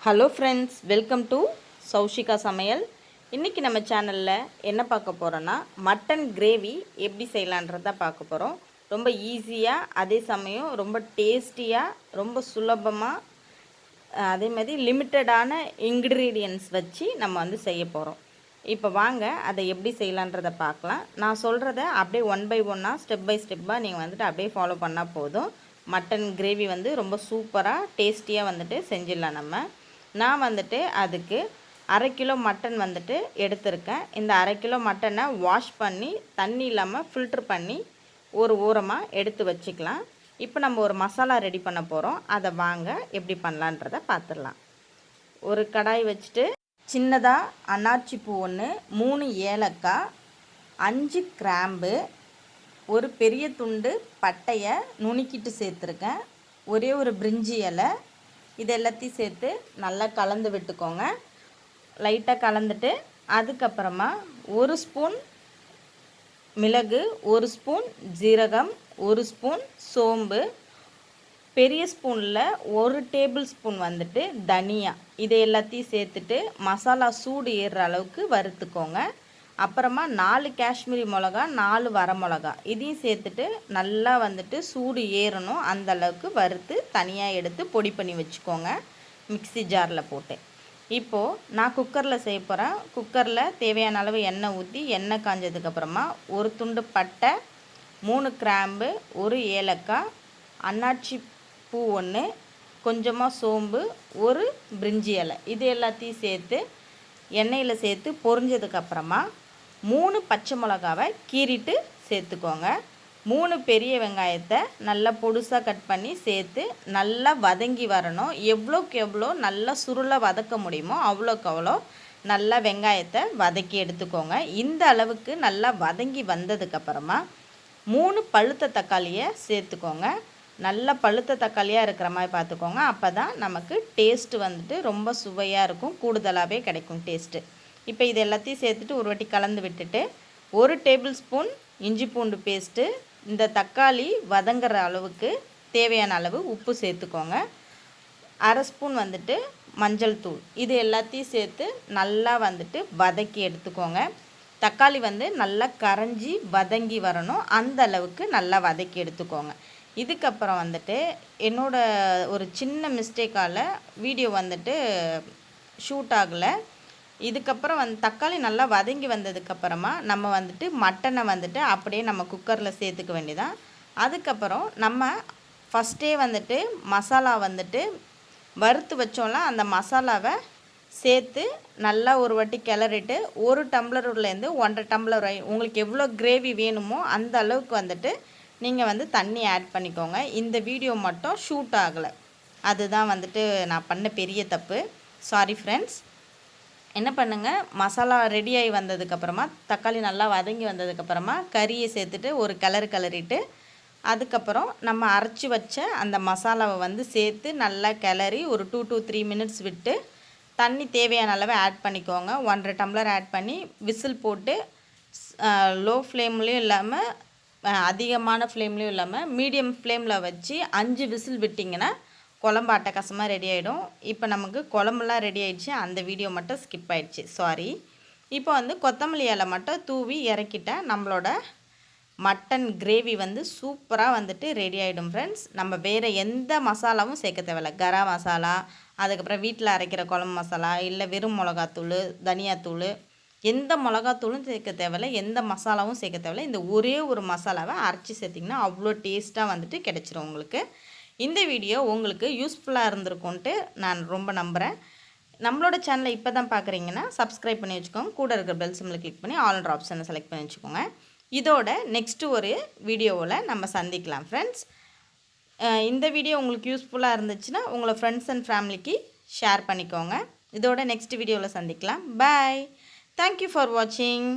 Hello friends, welcome to Saushika சமையல். இன்றைக்கி நம்ம சேனலில் என்ன பார்க்க போகிறோன்னா, மட்டன் கிரேவி எப்படி செய்யலான்றத பார்க்க போகிறோம். ரொம்ப ஈஸியாக, அதே சமயம் ரொம்ப டேஸ்டியாக, ரொம்ப சுலபமாக, அதே மாதிரி லிமிட்டடான இன்க்ரீடியன்ட்ஸ் வச்சு நம்ம வந்து செய்ய போகிறோம். இப்போ வாங்க அதை எப்படி செய்யலான்றதை பார்க்கலாம். நான் சொல்கிறத அப்படியே ஒன் பை ஒன்னாக ஸ்டெப் பை ஸ்டெப்பாக நீங்கள் வந்துட்டு அப்படியே ஃபாலோ பண்ணால் போதும். மட்டன் கிரேவி வந்து ரொம்ப சூப்பராக டேஸ்டியாக வந்துட்டு செஞ்சிடலாம் நம்ம. நான் வந்துட்டு அதுக்கு 1/2 கிலோ மட்டன் வந்துட்டு எடுத்திருக்கேன். இந்த 1/2 கிலோ மட்டனை வாஷ் பண்ணி தண்ணி இல்லாமல் ஃபில்ட்ரு பண்ணி ஒரு ஓரமாக எடுத்து வச்சுக்கலாம். இப்போ நம்ம ஒரு மசாலா ரெடி பண்ண போகிறோம். அதை வாங்க எப்படி பண்ணலான்றதை பார்த்துடலாம். ஒரு கடாய் வச்சுட்டு சின்னதாக அன்னாச்சி பூ 1, 3 ஏலக்காய், 5 கிராம்பு, ஒரு பெரிய துண்டு பட்டையை நுணுக்கிட்டு சேர்த்துருக்கேன், ஒரே ஒரு பிரிஞ்சி இலை, இது எல்லாத்தையும் சேர்த்து நல்லா கலந்து விட்டுக்கோங்க. லைட்டாக கலந்துட்டு அதுக்கப்புறமா 1 ஸ்பூன் மிளகு, 1 ஸ்பூன் ஜீரகம், 1 ஸ்பூன் சோம்பு, பெரிய ஸ்பூனில் 1 டேபிள் ஸ்பூன் வந்துட்டு தனியா, இதை எல்லாத்தையும் சேர்த்துட்டு மசாலா சூடு ஏறுற அளவுக்கு வறுத்துக்கோங்க. அப்புறமா 4 காஷ்மீரி மிளகா, 4 வரமிளகா, இதையும் சேர்த்துட்டு நல்லா வந்துட்டு சூடு ஏறணும் அந்த அளவுக்கு வறுத்து தனியாக எடுத்து பொடி பண்ணி வச்சுக்கோங்க மிக்ஸி ஜாரில் போட்டு. இப்போது நான் குக்கரில் செய்ய போகிறேன். குக்கரில் தேவையான அளவு எண்ணெய் ஊற்றி, எண்ணெய் காஞ்சதுக்கப்புறமா 1 துண்டு பட்டை, 3 கிராம்பு, 1 ஏலக்காய், அன்னாச்சி பூ 1, கொஞ்சமாக சோம்பு, 1 பிரிஞ்சி இலை, இது எல்லாத்தையும் சேர்த்து எண்ணெயில் சேர்த்து பொரிஞ்சதுக்கப்புறமா 3 பச்சை மிளகாவை கீறிட்டு சேர்த்துக்கோங்க. 3 பெரிய வெங்காயத்தை நல்லா பொடுசாக கட் பண்ணி சேர்த்து நல்லா வதங்கி வரணும். எவ்வளோக்கு எவ்வளோ நல்லா சுருளை வதக்க முடியுமோ அவ்வளோக்கு அவ்வளோ நல்லா வெங்காயத்தை வதக்கி எடுத்துக்கோங்க. இந்த அளவுக்கு நல்லா வதங்கி வந்ததுக்கப்புறமா 3 பழுத்த தக்காளியை சேர்த்துக்கோங்க. நல்ல பழுத்த தக்காளியாக இருக்கிற மாதிரி பார்த்துக்கோங்க. அப்போ தான் நமக்கு டேஸ்ட்டு வந்துட்டு ரொம்ப சுவையாக இருக்கும், கூடுதலாகவே கிடைக்கும் டேஸ்ட்டு. இப்போ இது எல்லாத்தையும் சேர்த்துட்டு ஒரு வாட்டி கலந்து விட்டுட்டு 1 டேபிள் ஸ்பூன் இஞ்சி பூண்டு பேஸ்ட்டு, இந்த தக்காளி வதங்குற அளவுக்கு தேவையான அளவு உப்பு சேர்த்துக்கோங்க. 1/2 ஸ்பூன் வந்துட்டு மஞ்சள் தூள், இது எல்லாத்தையும் சேர்த்து நல்லா வந்துட்டு வதக்கி எடுத்துக்கோங்க. தக்காளி வந்து நல்லா கரைஞ்சி வதங்கி வரணும், அந்த அளவுக்கு நல்லா வதக்கி எடுத்துக்கோங்க. இதுக்கப்புறம் வந்துட்டு என்னோடய ஒரு சின்ன மிஸ்டேக்கால் வீடியோ வந்துட்டு ஷூட் ஆகலை. இதுக்கப்புறம் தக்காளி நல்லா வதங்கி வந்ததுக்கப்புறமா நம்ம வந்துட்டு மட்டனை வந்துட்டு அப்படியே நம்ம குக்கரில் சேர்த்துக்க வேண்டியதான். அதுக்கப்புறம் நம்ம ஃபஸ்ட்டே வந்துட்டு மசாலா வந்துட்டு வறுத்து வச்சோம்ல, அந்த மசாலாவை சேர்த்து நல்லா ஒரு வாட்டி கிளறிட்டு 1 டம்ளர்லேருந்து 1.5 டம்ளர் உங்களுக்கு எவ்வளோ கிரேவி வேணுமோ அந்த அளவுக்கு வந்துட்டு நீங்கள் வந்து தண்ணி ஆட் பண்ணிக்கோங்க. இந்த வீடியோ மட்டும் ஷூட் ஆகலை, அதுதான் வந்துட்டு நான் பண்ண பெரிய தப்பு. Sorry friends. என்ன பண்ணுங்கள், மசாலா ரெடி ஆகி வந்ததுக்கப்புறமா தக்காளி நல்லா வதங்கி வந்ததுக்கப்புறமா கறியை சேர்த்துட்டு ஒரு கிளறிட்டு அதுக்கப்புறம் நம்ம அரைச்சி வச்ச அந்த மசாலாவை வந்து சேர்த்து நல்லா கிளறி ஒரு 2 to 3 மினிட்ஸ் விட்டு தண்ணி தேவையான அளவு ஆட் பண்ணிக்கோங்க. 1.5 டம்ளர் ஆட் பண்ணி விசில் போட்டு லோ ஃப்ளேம்லேயும் இல்லாமல் அதிகமான ஃப்ளேம்லேயும் இல்லாமல் மீடியம் ஃப்ளேமில் வச்சு 5 விசில் விட்டிங்கன்னா குழம்பு அட்டகாசமாக ரெடி ஆகிடும். இப்போ நமக்கு குழம்புலாம் ரெடி ஆகிடுச்சு, அந்த வீடியோ மட்டும் ஸ்கிப் ஆகிடுச்சு, சாரி. இப்போ வந்து கொத்தமல்லி இலை மட்டும் தூவி இறக்கிட்டேன். நம்மளோட மட்டன் கிரேவி வந்து சூப்பராக வந்துட்டு ரெடி ஆகிடும் ஃப்ரெண்ட்ஸ். நம்ம வேறு எந்த மசாலாவும் சேர்க்க தேவையில்ல. கரம் மசாலா, அதுக்கப்புறம் வீட்டில் அரைக்கிற குழம்பு மசாலா, இல்லை வெறும் மிளகாத்தூள், தனியாத்தூள், எந்த மிளகாத்தூளும் சேர்க்க தேவையில்லை, எந்த மசாலாவும் சேர்க்க தேவையில்லை. இந்த ஒரே ஒரு மசாலாவை அரைச்சி சேர்த்திங்கன்னா அவ்வளோ டேஸ்ட்டாக வந்துட்டு கிடச்சிரும் உங்களுக்கு. இந்த வீடியோ உங்களுக்கு யூஸ்ஃபுல்லாக இருந்திருக்கும்ன்ட்டு நான் ரொம்ப நம்புகிறேன். நம்மளோட சேனலை இப்போ தான் பார்க்குறீங்கன்னா சப்ஸ்கிரைப் பண்ணி வச்சுக்கோங்க. கூட இருக்கிற பெல் சிம்மில் கிளிக் பண்ணி ஆல்ன்ற ஆப்ஷனை செலக்ட் பண்ணி வச்சுக்கோங்க. இதோட நெக்ஸ்ட்டு ஒரு வீடியோவில் நம்ம சந்திக்கலாம் ஃப்ரெண்ட்ஸ். இந்த வீடியோ உங்களுக்கு யூஸ்ஃபுல்லாக இருந்துச்சுன்னா உங்களை ஃப்ரெண்ட்ஸ் அண்ட் ஃபேமிலிக்கு ஷேர் பண்ணிக்கோங்க. இதோட நெக்ஸ்ட் வீடியோவில் சந்திக்கலாம். பாய். தேங்க்யூ ஃபார் வாட்சிங்.